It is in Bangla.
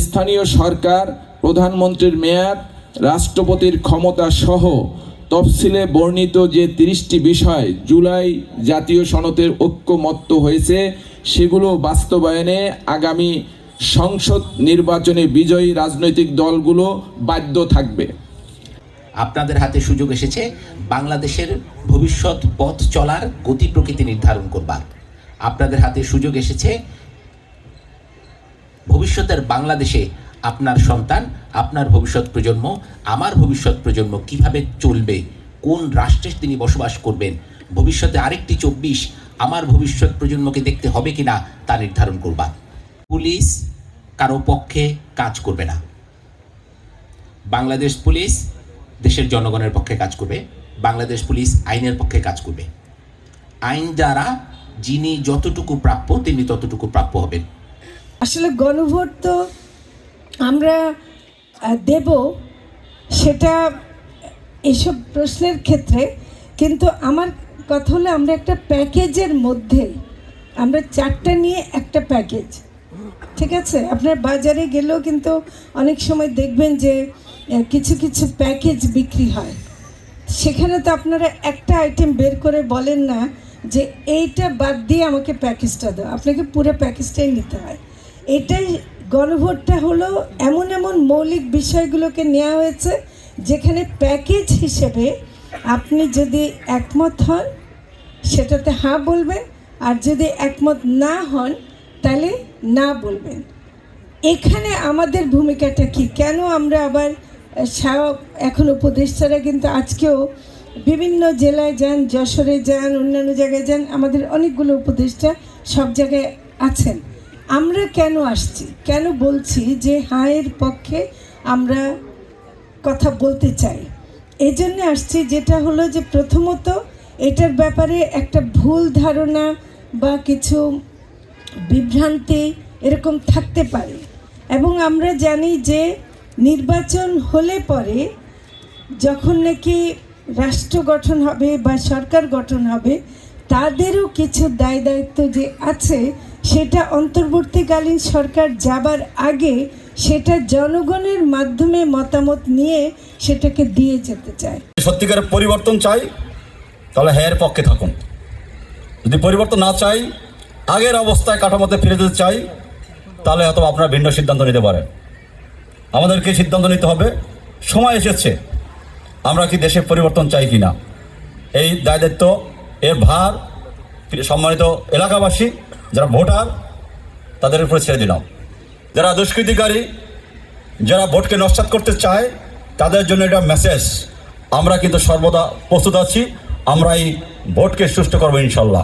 স্থানীয় সরকার, প্রধানমন্ত্রীর মেয়াদ, রাষ্ট্রপতির ক্ষমতা সহ তফসিলে বর্ণিত যে 30টি বিষয় জুলাই জাতীয় সনদে ঐক্যমত্য হয়েছে সেগুলো বাস্তবায়নে আগামী সংসদ নির্বাচনে বিজয়ী রাজনৈতিক দলগুলো বাধ্য থাকবে। আপনাদের হাতে সুযোগ এসেছে বাংলাদেশের ভবিষ্যৎ পথ চলার গতি প্রকৃতি নির্ধারণ করবার। আপনাদের হাতে সুযোগ এসেছে ভবিষ্যতের বাংলাদেশে আপনার সন্তান, আপনার ভবিষ্যৎ প্রজন্ম, আমার ভবিষ্যৎ প্রজন্ম কিভাবে চলবে, কোন রাষ্ট্রে তিনি বসবাস করবেন, ভবিষ্যতে আরেকটি 24 আমার ভবিষ্যৎ প্রজন্মকে দেখতে হবে কিনা তা নির্ধারণ করবার। পুলিশ কারো পক্ষে কাজ করবে না। বাংলাদেশ পুলিশ দেশের জনগণের পক্ষে কাজ করবে। বাংলাদেশ পুলিশ আইনের পক্ষে কাজ করবে। আইন দ্বারা যিনি যতটুকু প্রাপ্য তিনি ততটুকু প্রাপ্য হবেন। আসলে গণভোট তো আমরা দেব, সেটা এসব প্রশ্নের ক্ষেত্রে, কিন্তু আমার কথা হলো আমরা একটা প্যাকেজের মধ্যে, আমরা 4টা নিয়ে একটা প্যাকেজ, ঠিক আছে? আপনার বাজারে গেলেও কিন্তু অনেক সময় দেখবেন যে কিছু কিছু প্যাকেজ বিক্রি হয়, সেখানে তো আপনারা একটা আইটেম বের করে বলেন না যে এইটা বাদ দিয়ে আমাকে প্যাকেজটা দাও, আপনাকে পুরো প্যাকেজটাই নিতে হয়। এটাই গণভোটটা হলো, এমন এমন মৌলিক বিষয়গুলোকে নেওয়া হয়েছে যেখানে প্যাকেজ হিসেবে আপনি যদি একমত হন সেটাতে হ্যাঁ বলবেন, আর যদি একমত না হন তাহলে না বলবেন। এখানে আমাদের ভূমিকাটা কি? কেন আমরা আবার এখন উপদেষ্টারা কিন্তু আজকেও বিভিন্ন জেলায় যান, যশোরে যান, অন্যান্য জায়গায় যান, আমাদের অনেকগুলো উপদেষ্টা সব জায়গায় আছেন। আমরা কেন আসছি, কেন বলছি যে হায়ের পক্ষে আমরা কথা বলতে চাই? এই জন্য আসছি, যেটা হলো যে প্রথমত এটার ব্যাপারে একটা ভুল ধারণা বা কিছু বিভ্রান্তি এরকম থাকতে পারে, এবং আমরা জানি যে নির্বাচন হলে পরে যখন নাকি রাষ্ট্র গঠন হবে বা সরকার গঠন হবে, তাদেরও কিছু দায় দায়িত্ব যে আছে সেটা অন্তর্বর্তীকালীন সরকার যাবার আগে সেটা জনগণের মাধ্যমে মতামত নিয়ে সেটাকে দিয়ে যেতে চায়। সত্যিকারের পরিবর্তন চাই তাহলে হ্যাঁ পক্ষে থাকুন। যদি পরিবর্তন না চাই, আগের অবস্থায় কাঠামোতে ফিরে যেতে চাই, তাহলে হয়তো আপনারা ভিন্ন সিদ্ধান্ত নিতে পারেন। আমাদেরকে সিদ্ধান্ত নিতে হবে, সময় এসেছে আমরা কি দেশে পরিবর্তন চাই কিনা। এই দায় দায়িত্ব, এর ভার সম্মানিত এলাকাবাসী যারা ভোটার তাদের উপরে ছেড়ে দিলাম। যারা দুষ্কৃতিকারী, যারা ভোটকে নস্যাৎ করতে চায়, তাদের জন্য এটা মেসেজ, আমরা কিন্তু সর্বদা প্রস্তুত আছি, আমরা এই ভোটকে সুষ্ঠু করবো ইনশাল্লাহ।